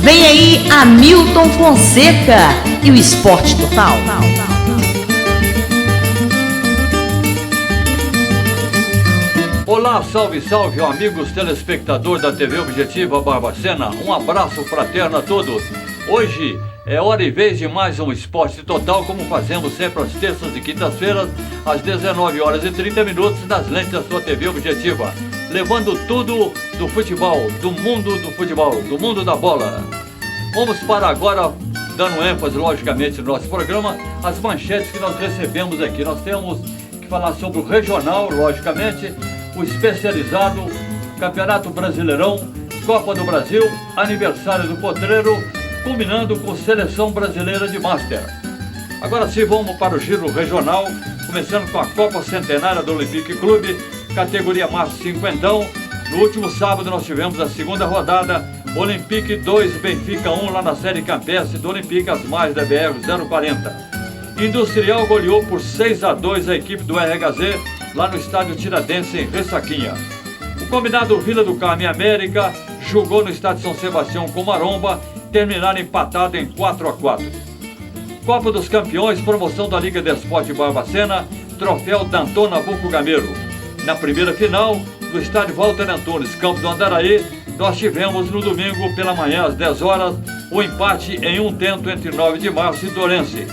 Vem aí Hamilton Fonseca e o Esporte Total. Olá, salve, salve, amigos telespectadores da TV Objetiva Barbacena. Um abraço fraterno a todos. Hoje é hora e vez de mais um Esporte Total, como fazemos sempre às terças e quintas-feiras, às 19h30, nas lentes da sua TV Objetiva, levando tudo do futebol, do mundo da bola. Vamos para agora, dando ênfase, logicamente, no nosso programa, as manchetes que nós recebemos aqui. Nós temos que falar sobre o regional, logicamente, o especializado, Campeonato Brasileirão, Copa do Brasil, aniversário do Potreiro, combinando com Seleção Brasileira de Master. Agora sim, vamos para o giro regional, começando com a Copa Centenária do Olympique Clube, categoria Master 50. No último sábado nós tivemos a segunda rodada, Olympique 2, Benfica 1, lá na série campestre do Olympique, as margens da BR 040. Industrial goleou por 6-2 a equipe do RHZ, lá no estádio Tiradentes, em Ressaquinha. O combinado Vila do Carmo e América jogou no estádio São Sebastião com Maromba, terminaram empatado em 4-4. Copa dos Campeões, promoção da Liga de Esporte Barbacena, troféu Danton Nabuco Gameiro. Na primeira final, no estádio Walter Antunes, campo do Andaraí, nós tivemos no domingo pela manhã às 10 horas o empate em 1-1 entre 9 de março e Dourense.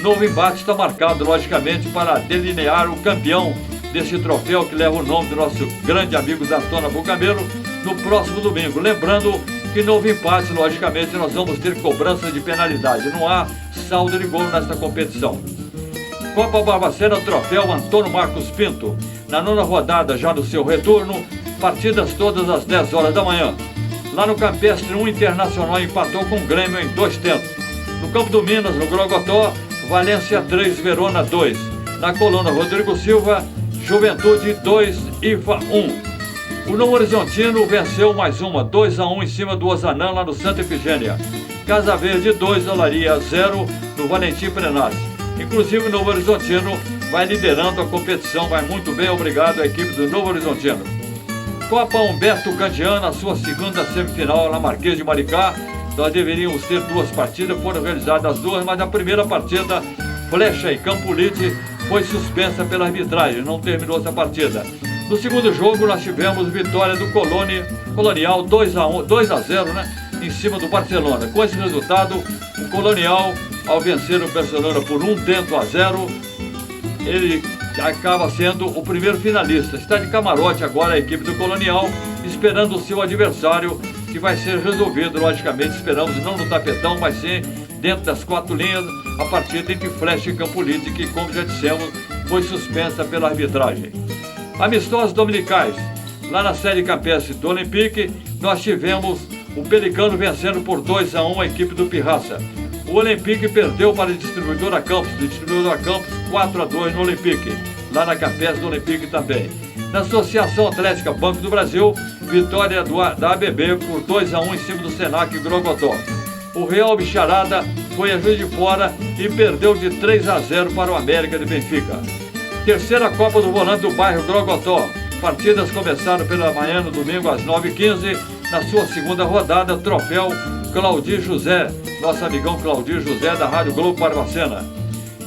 Novo embate está marcado, logicamente, para delinear o campeão desse troféu que leva o nome do nosso grande amigo Danton Nabuco Gameiro no próximo domingo. Lembrando que novo empate, logicamente, nós vamos ter cobrança de penalidade. Não há saldo de gol nesta competição. Copa Barbacena, troféu Antônio Marcos Pinto. Na nona rodada, já no seu retorno, partidas todas às 10 horas da manhã. Lá no Campestre, um Internacional empatou com o Grêmio em 2-2. No Campo do Minas, no Grogotó, Valência 3, Verona 2. Na coluna Rodrigo Silva, Juventude 2, IFA 1. O Novo Horizontino venceu mais uma, 2-1 em cima do Ozanã, lá no Santa Efigênia. Casa Verde 2, Olaria 0 no Valentim Prenas. Inclusive o Novo Horizontino vai liderando a competição, vai muito bem, obrigado à equipe do Novo Horizontino. Copa Humberto Candiano, a sua segunda semifinal na Marquês de Maricá. Nós deveríamos ter duas partidas, foram realizadas as duas, mas a primeira partida, Flecha e Campolite, foi suspensa pela arbitragem, não terminou essa partida. No segundo jogo nós tivemos vitória do Colonial 2-0, né, em cima do Barcelona. Com esse resultado, o Colonial, ao vencer o Barcelona por 1-0, ele acaba sendo o primeiro finalista. Está de camarote agora a equipe do Colonial, esperando o seu adversário, que vai ser resolvido, logicamente, esperamos não no tapetão, mas sim dentro das quatro linhas, a partida entre Flecha e Campolite, que, como já dissemos, foi suspensa pela arbitragem. Amistosos dominicais. Lá na série campestre do Olympique, nós tivemos o Pelicano vencendo por 2-1 a equipe do Pirraça. O Olympique perdeu para a Distribuidora Campos, 4-2 no Olympique, lá na campestre do Olympique também. Na Associação Atlética Banco do Brasil, vitória da ABB por 2-1 em cima do Senac Grogotó. O Real Bicharada foi a Juiz de Fora e perdeu de 3-0 para o América de Benfica. Terceira Copa do Volante do bairro Grogotó. Partidas começaram pela manhã no domingo às 9h15. Na sua segunda rodada, troféu Claudir José, nosso amigão Claudir José da Rádio Globo Barbacena.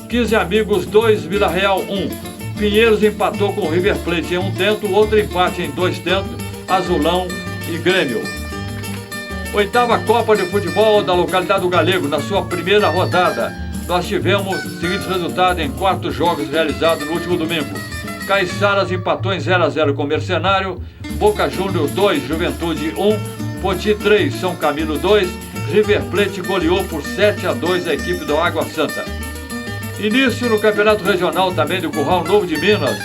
15 Amigos 2, Vila Real 1. Pinheiros empatou com o River Plate em 1-1, outro empate em 2-1, Azulão e Grêmio. Oitava Copa de Futebol da localidade do Galego, na sua primeira rodada. Nós tivemos os seguintes resultados em 4 jogos realizados no último domingo. Caiçaras empatou em 0-0 com o Mercenário, Boca Júnior 2, Juventude 1, Poti 3, São Camilo 2, River Plate goleou por 7-2 a equipe do Água Santa. Início no Campeonato Regional também do Curral Novo de Minas,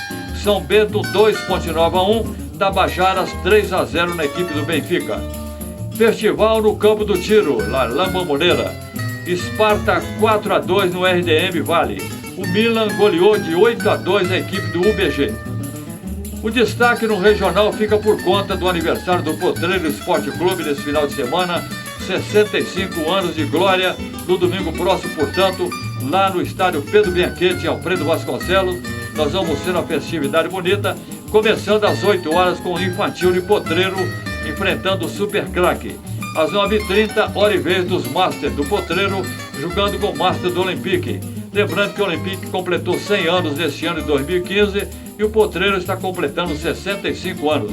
São Bento 2, Ponte Nova 1, Tabajaras 3-0 na equipe do Benfica. Festival no Campo do Tiro, lá Lamba Moreira, Esparta 4-2 no RDM Vale. O Milan goleou de 8-2 a equipe do UBG. O destaque no regional fica por conta do aniversário do Potreiro Esporte Clube nesse final de semana, 65 anos de glória, no domingo próximo, portanto, lá no estádio Pedro Bianchetti, Alfredo Vasconcelos. Nós vamos ter uma festividade bonita, começando às 8 horas com o Infantil de Potreiro, enfrentando o Super Craque. Às 9h30, hora e vez dos Masters do Potreiro, jogando com o Master do Olympique. Lembrando que o Olympique completou 100 anos neste ano de 2015 e o Potreiro está completando 65 anos.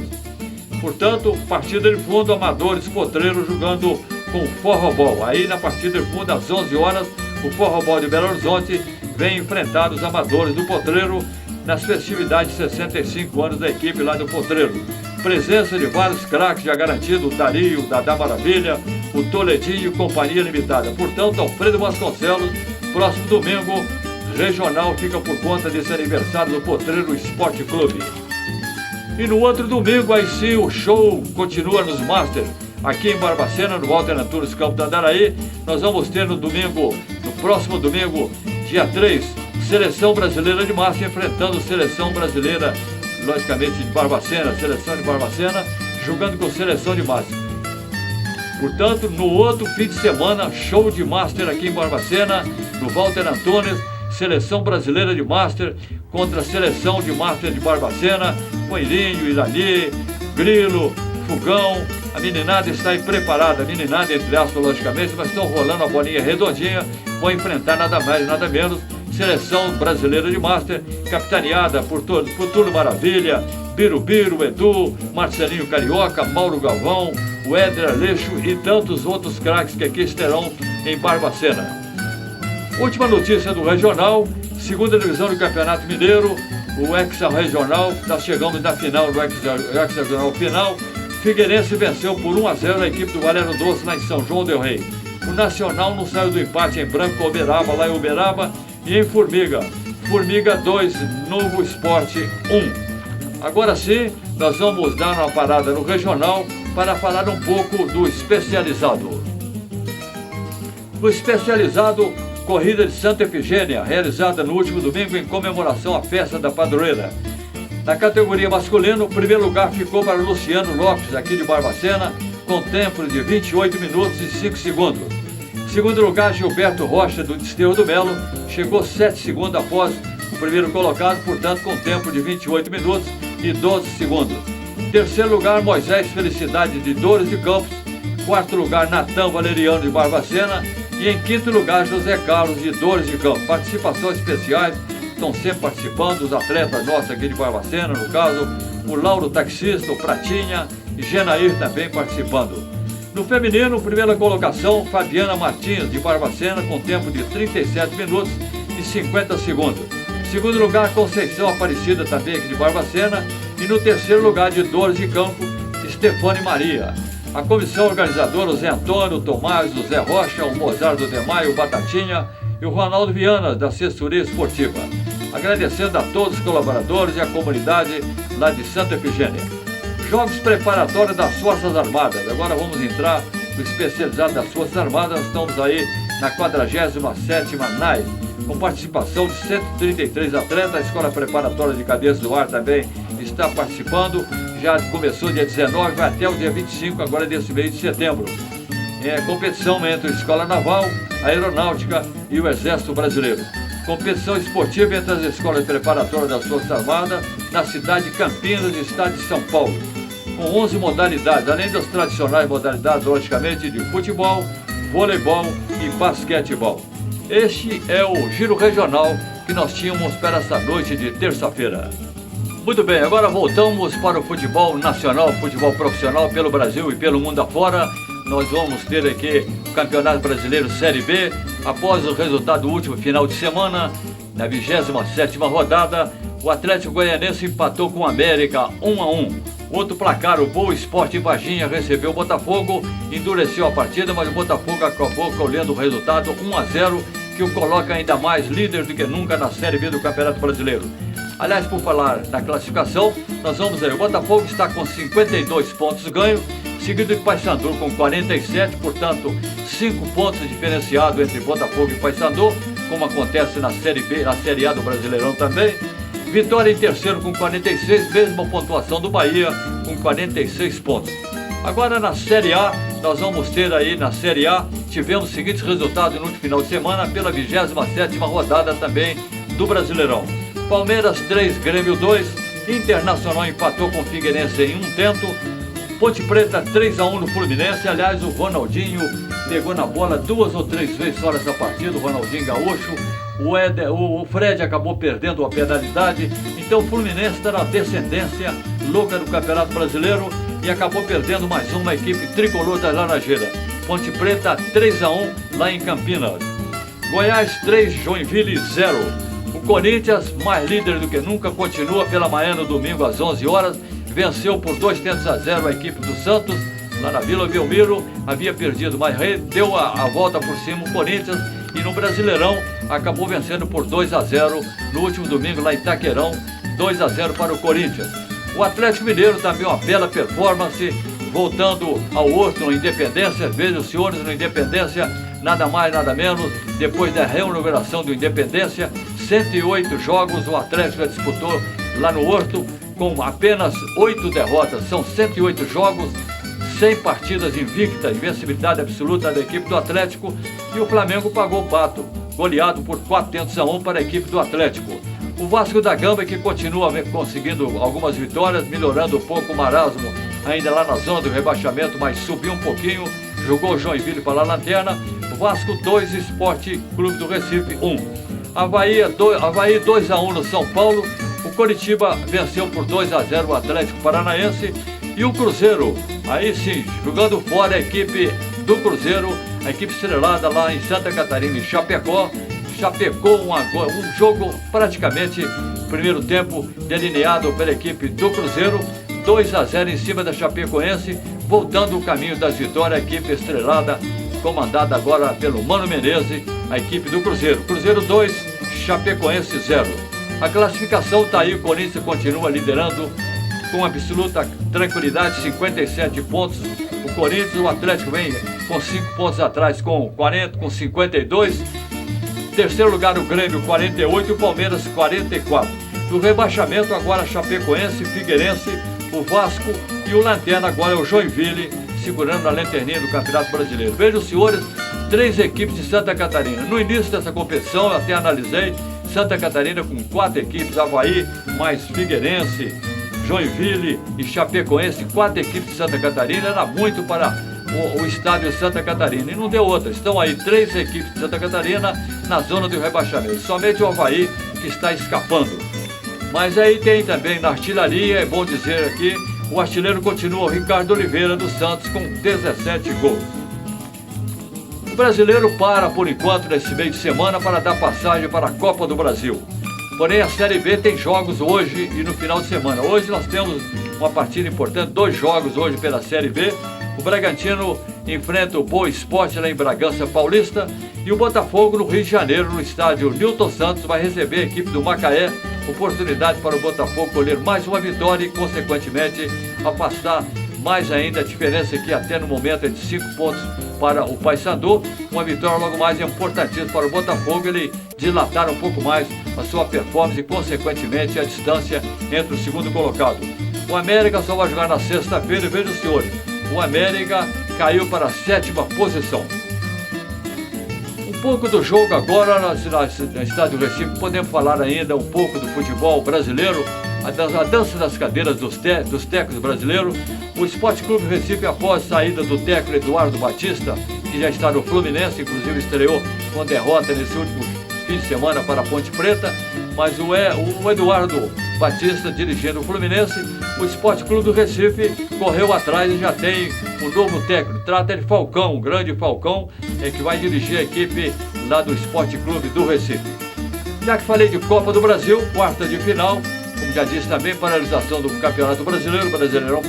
Portanto, partida de fundo, Amadores Potreiro jogando com o Forrobol. Aí na partida de fundo, às 11 horas, o Forrobol de Belo Horizonte vem enfrentar os Amadores do Potreiro nas festividades de 65 anos da equipe lá do Potreiro. Presença de vários craques já garantido, o Dario, o Dadá Maravilha, o Toledinho e Companhia Limitada. Portanto, Alfredo Vasconcelos, próximo domingo, regional fica por conta desse aniversário do Potreiro Esporte Clube. E no outro domingo, aí sim, o show continua nos Masters. Aqui em Barbacena, no Walter Antunes Campo do Andaraí, nós vamos ter no próximo domingo, dia 3, Seleção Brasileira de Master enfrentando Seleção Brasileira, logicamente de Barbacena, Seleção de Barbacena, jogando com Seleção de Master. Portanto, no outro fim de semana, show de Master aqui em Barbacena, no Walter Antunes, Seleção Brasileira de Master contra a Seleção de Master de Barbacena, Coelhinho, Irani, Grilo, Fogão. A meninada está aí preparada, a meninada entre aspas, logicamente, mas estão rolando a bolinha redondinha, vão enfrentar nada mais, nada menos, Seleção Brasileira de Master, capitaneada por Túlio Maravilha, Birubiru, Edu, Marcelinho Carioca, Mauro Galvão, o Éder Aleixo e tantos outros craques que aqui estarão em Barbacena. Última notícia do Regional, segunda divisão do Campeonato Mineiro, o Hexa Regional, nós chegamos na final do Hexa Regional final. Figueirense venceu por 1-0 a equipe do Valério Doce lá em São João del Rei. O Nacional não saiu do empate em Branco Uberaba, lá em Uberaba, e em Formiga. Formiga 2, Novo Esporte 1. Agora sim, nós vamos dar uma parada no Regional para falar um pouco do especializado. No especializado, corrida de Santa Efigênia, realizada no último domingo em comemoração à festa da padroeira. Na categoria masculino, o primeiro lugar ficou para Luciano Lopes, aqui de Barbacena, com tempo de 28 minutos e 5 segundos. Segundo lugar, Gilberto Rocha, do Desterro do Melo, chegou 7 segundos após o primeiro colocado, portanto, com tempo de 28 minutos e 12 segundos. Terceiro lugar, Moisés Felicidade, de Dores de Campos. Quarto lugar, Natan Valeriano, de Barbacena. E em quinto lugar, José Carlos, de Dores de Campos. Participações especiais, estão sempre participando os atletas nossos aqui de Barbacena, no caso, o Lauro Taxista, o Pratinha e Genair também participando. No feminino, primeira colocação, Fabiana Martins, de Barbacena, com tempo de 37 minutos e 50 segundos. Segundo lugar, Conceição Aparecida, também aqui de Barbacena. E no terceiro lugar, de Dores de Campo, Stefane Maria. A comissão organizadora, o Zé Antônio, o Tomás, o Zé Rocha, o Mozart do Demaio, o Batatinha e o Ronaldo Viana, da Assessoria Esportiva. Agradecendo a todos os colaboradores e a comunidade lá de Santa Efigênia. Jogos preparatórios das Forças Armadas. Agora vamos entrar no especializado das Forças Armadas. Nós estamos aí na 47ª NAI, com participação de 133 atletas. A Escola Preparatória de Cadeias do Ar também está participando. Já começou dia 19, vai até o dia 25, agora desse mês de setembro. É competição entre a Escola Naval, a Aeronáutica e o Exército Brasileiro. Competição esportiva entre as escolas preparatórias das Forças Armadas na cidade de Campinas, no estado de São Paulo, com 11 modalidades, além das tradicionais modalidades, logicamente, de futebol, voleibol e basquetebol. Este é o Giro Regional que nós tínhamos para essa noite de terça-feira. Muito bem, agora voltamos para o futebol nacional, futebol profissional pelo Brasil e pelo mundo afora. Nós vamos ter aqui o Campeonato Brasileiro Série B, após o resultado do último final de semana, na 27ª rodada, o Atlético Goianense empatou com o América 1-1. Outro placar, o Boa Esporte em Varginha recebeu o Botafogo, endureceu a partida, mas o Botafogo acabou colhendo o resultado 1-0, que o coloca ainda mais líder do que nunca na Série B do Campeonato Brasileiro. Aliás, por falar na classificação, nós vamos aí, o Botafogo está com 52 pontos ganhos, seguido de Paysandu com 47, portanto, 5 pontos diferenciados entre Botafogo e Paysandu, como acontece na Série B, na Série A do Brasileirão também. Vitória em terceiro com 46, mesma pontuação do Bahia, com 46 pontos. Agora na Série A, nós vamos ter aí na Série A, tivemos os seguintes resultados no último final de semana, pela 27ª rodada também do Brasileirão. Palmeiras 3, Grêmio 2, Internacional empatou com o Figueirense em 1 tento, Ponte Preta 3-1 no Fluminense. Aliás, o Ronaldinho pegou na bola 2 ou 3 vezes fora dessa partida, o Ronaldinho Gaúcho. O Fred acabou perdendo a penalidade. Então o Fluminense está na descendência louca do Campeonato Brasileiro e acabou perdendo mais uma equipe tricolor da Laranjeira. Ponte Preta 3-1 lá em Campinas. Goiás 3, Joinville 0. O Corinthians, mais líder do que nunca, continua pela manhã no domingo às 11 horas. Venceu por 2-0 a equipe do Santos, lá na Vila Belmiro. Havia perdido, mas deu a volta por cima o Corinthians. E no Brasileirão acabou vencendo por 2-0 no último domingo lá em Itaquerão. 2-0 para o Corinthians. O Atlético Mineiro também uma bela performance, voltando ao Horto no Independência. Vejam os senhores no Independência, nada mais, nada menos, depois da reinauguração do Independência, 108 jogos o Atlético disputou lá no Horto, com apenas 8 derrotas. São 108 jogos, 100 partidas invictas, invencibilidade absoluta da equipe do Atlético. E o Flamengo pagou o pato, goleado por 4-1 para a equipe do Atlético. O Vasco da Gama, que continua conseguindo algumas vitórias, melhorando um pouco o marasmo, ainda lá na zona do rebaixamento, mas subiu um pouquinho, jogou o Joinville para a lanterna. Vasco 2, Esporte Clube do Recife 1. Avaí 2-1 no São Paulo. O Coritiba venceu por 2-0 o Atlético Paranaense. E o Cruzeiro, aí sim, jogando fora a equipe do Cruzeiro, a equipe estrelada lá em Santa Catarina e Chapecó. Chapecó um jogo praticamente primeiro tempo delineado pela equipe do Cruzeiro, 2-0 em cima da Chapecoense, voltando o caminho das vitórias, a equipe estrelada, comandada agora pelo Mano Menezes, a equipe do Cruzeiro. Cruzeiro 2, Chapecoense 0. A classificação está aí, o Corinthians continua liderando com absoluta tranquilidade, 57 pontos. O Corinthians, o Atlético vem com 5 pontos atrás, com 52. Terceiro lugar o Grêmio, 48, e o Palmeiras, 44. No rebaixamento agora Chapecoense, Figueirense, o Vasco e o Lanterna agora é o Joinville, segurando na lanterninha do Campeonato Brasileiro. Vejam, senhores, 3 equipes de Santa Catarina. No início dessa competição, eu até analisei, Santa Catarina com 4 equipes, Avaí, mais Figueirense, Joinville e Chapecoense, 4 equipes de Santa Catarina, era muito para o estádio de Santa Catarina, e não deu outra. Estão aí 3 equipes de Santa Catarina na zona do rebaixamento, somente o Avaí que está escapando. Mas aí tem também na artilharia, é bom dizer aqui, o artilheiro continua o Ricardo Oliveira do Santos com 17 gols. O brasileiro para por enquanto nesse meio de semana para dar passagem para a Copa do Brasil. Porém a Série B tem jogos hoje e no final de semana. Hoje nós temos uma partida importante, 2 jogos hoje pela Série B. O Bragantino enfrenta o Boa Esporte lá em Bragança Paulista. E o Botafogo no Rio de Janeiro, no estádio Newton Santos, vai receber a equipe do Macaé. Oportunidade para o Botafogo colher mais uma vitória e, consequentemente, afastar mais ainda a diferença que até no momento é de 5 pontos para o Paysandu. Uma vitória logo mais é importantíssima para o Botafogo, ele dilatar um pouco mais a sua performance e, consequentemente, a distância entre o segundo colocado. O América só vai jogar na sexta-feira e vejam os senhores, o América caiu para a 7ª posição. Um pouco do jogo agora no estádio Recife, podemos falar ainda um pouco do futebol brasileiro, a dança das cadeiras dos técnicos brasileiros. O Esporte Clube Recife, após a saída do técnico Eduardo Batista, que já está no Fluminense, inclusive estreou com derrota nesse último fim de semana para a Ponte Preta, mas o Eduardo Batista dirigindo o Fluminense, o Esporte Clube do Recife correu atrás e já tem um novo técnico. Trata de Falcão, o grande Falcão, que vai dirigir a equipe lá do Esporte Clube do Recife. Já que falei de Copa do Brasil, quarta de final, como já disse também, paralisação do Campeonato Brasileiro, o Brasileirão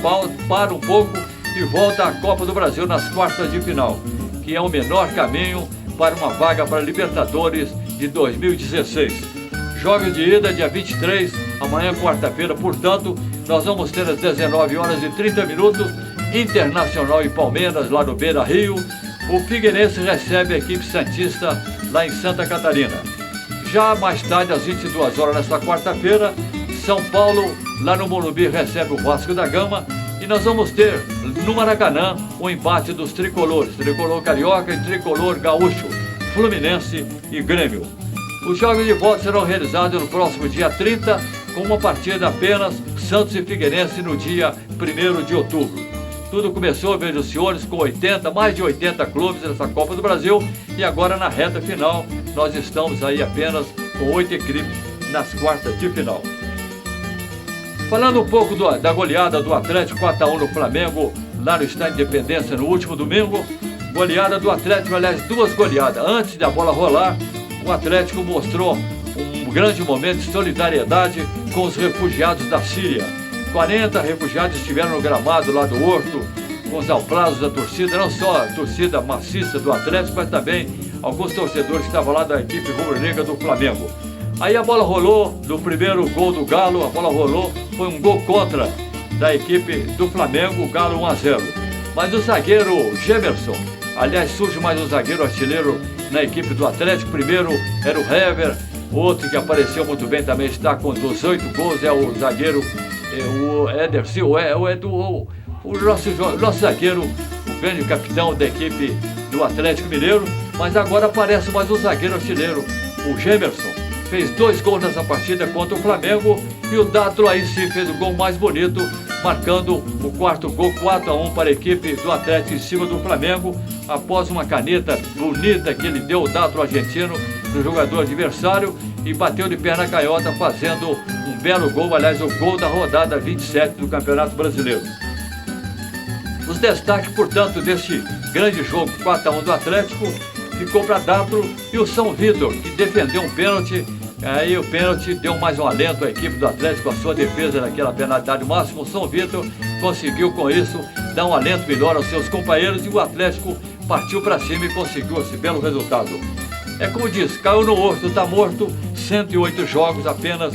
para um pouco e volta à Copa do Brasil nas quartas de final, que é o menor caminho para uma vaga para Libertadores de 2016. Jogos de ida dia 23, amanhã quarta-feira, portanto, nós vamos ter às 19h30, Internacional e Palmeiras lá no Beira Rio. O Figueirense recebe a equipe santista lá em Santa Catarina. Já mais tarde, às 22 horas nesta quarta-feira, São Paulo, lá no Morumbi, recebe o Vasco da Gama. E nós vamos ter no Maracanã o embate dos tricolores, tricolor carioca e tricolor gaúcho, Fluminense e Grêmio. Os jogos de volta serão realizados no próximo dia 30, com uma partida apenas, Santos e Figueirense, no dia 1º de outubro. Tudo começou, veja os senhores, com mais de 80 clubes nessa Copa do Brasil, e agora na reta final nós estamos aí apenas com 8 equipes nas quartas de final. Falando um pouco da goleada do Atlético 4-1 no Flamengo, lá no Estádio Independência no último domingo, goleada do Atlético, aliás, 2 goleadas. Antes da bola rolar, o Atlético mostrou um grande momento de solidariedade com os refugiados da Síria. 40 refugiados estiveram no gramado lá do Horto, com os aplausos da torcida, não só a torcida maciça do Atlético, mas também alguns torcedores que estavam lá da equipe rubro-negra do Flamengo. Aí a bola rolou, do primeiro gol do Galo, a bola rolou, foi um gol contra da equipe do Flamengo, o Galo 1-0. Mas o zagueiro Gemerson, aliás, surge mais um zagueiro artilheiro na equipe do Atlético. Primeiro era o Hever, outro que apareceu muito bem também, está com 18 gols, é o zagueiro o Éder Silva, o nosso zagueiro, o grande capitão da equipe do Atlético Mineiro. Mas agora aparece mais um zagueiro artilheiro, o Gemerson. Fez 2 gols nessa partida contra o Flamengo, e o Dátolo aí sim fez o gol mais bonito, marcando o 4º gol, 4-1 para a equipe do Atlético em cima do Flamengo, após uma caneta bonita que ele deu, o Dátolo argentino, do jogador adversário, e bateu de perna canhota, fazendo um belo gol, aliás, o gol da rodada 27 do Campeonato Brasileiro. Os destaques, portanto, deste grande jogo 4-1 do Atlético, ficou para Dátolo e o São Vitor, que defendeu um pênalti. Aí o pênalti deu mais um alento à equipe do Atlético, a sua defesa naquela penalidade máxima. O São Vitor conseguiu com isso dar um alento melhor aos seus companheiros, e o Atlético partiu para cima e conseguiu esse belo resultado. É como diz, caiu no Horto, está morto, 108 jogos, apenas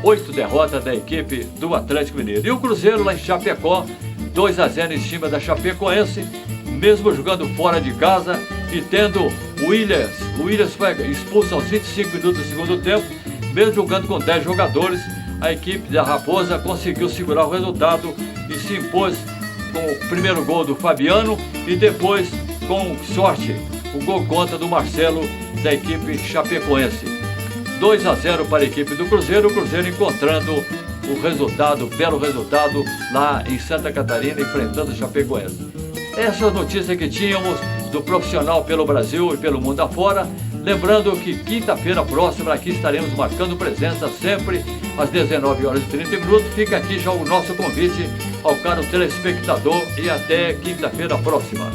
8 derrotas da equipe do Atlético Mineiro. E o Cruzeiro lá em Chapecó, 2-0 em cima da Chapecoense, mesmo jogando fora de casa e tendo o Williams foi expulso aos 25 minutos do segundo tempo. Mesmo jogando com 10 jogadores, a equipe da Raposa conseguiu segurar o resultado e se impôs com o primeiro gol do Fabiano e depois, com sorte, o gol contra do Marcelo da equipe chapecoense. 2-0 para a equipe do Cruzeiro, o Cruzeiro encontrando o resultado, belo resultado lá em Santa Catarina, enfrentando o Chapecoense. Essa é a notícia que tínhamos do profissional pelo Brasil e pelo mundo afora. Lembrando que quinta-feira próxima aqui estaremos marcando presença sempre às 19h30. Fica aqui já o nosso convite ao caro telespectador e até quinta-feira próxima.